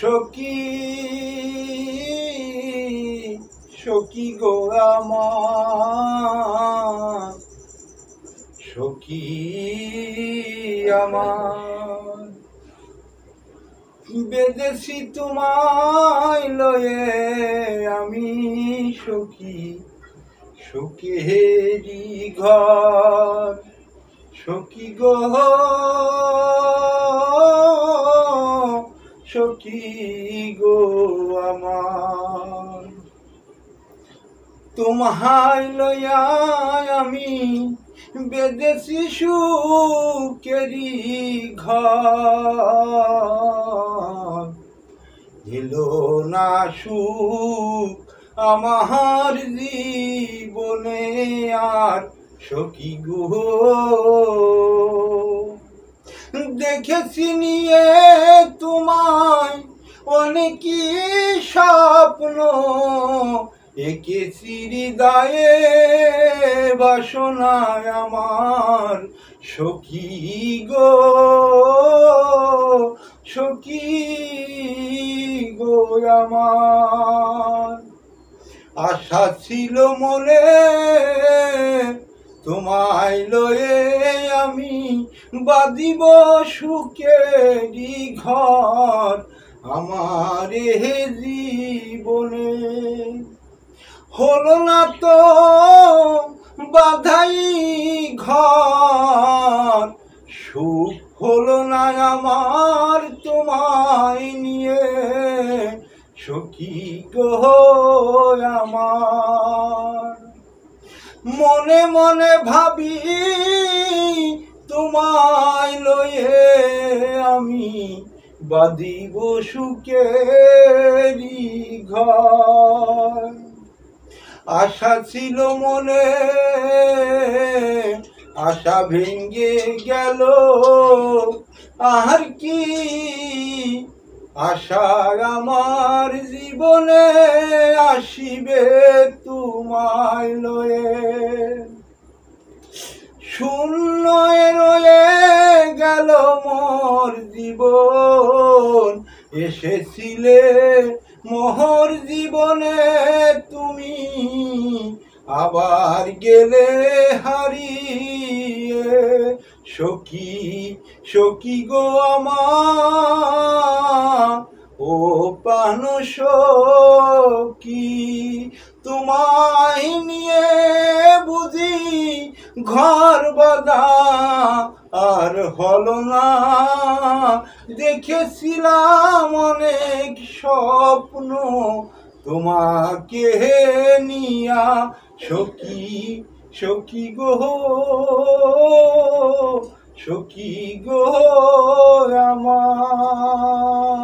সখী সখী গো আমার, সখী আমার, বেদেশি তোমায় লয়ে আমি সখী সুখেরি ঘর। সখী গো সখী গো আমার, তোমায় লইয়া আমি বেদেশি সুখেরি ঘর। এলো না সুখ আমার জীবনে আর সখী গো, দেখেছি নিয়ে তোমায় অনেকই স্বপ্ন, এঁকেছি হৃদয়ে বাসনায় আমার সখী গো, সখী গো আমার। আশা ছিল মনে তোমায় লয়ে আমি বাঁধিব সুখেরি ঘর আমার এ জীবনে। হলো না তো বাধাই ঘর, সুখ হলো না আমার তোমায় নিয়ে সখী গো আমার। মনে মনে ভাবি তোমায় লয়ে আমি বাঁধিব সুখেরি ঘর। আশা ছিল মনে, আশা ভেঙ্গে গেল, আর কি আশা আমার জীবনে আসিবে তোমায় লয়ে। শূন্য রয়ে গেল মোর জীবন, এসেছিলে মোর জীবনে তুমি, আবার গেলে হারিয়ে সখী সখী গো আমার। ও প্রাণ সখী তোমায় নিয়ে বুঝি ঘর বাঁধা আর হলো না, দেখেছিলাম অনেক স্বপ্ন তোমাকে নিয়া সখী সখী গো, সখী গো আমার।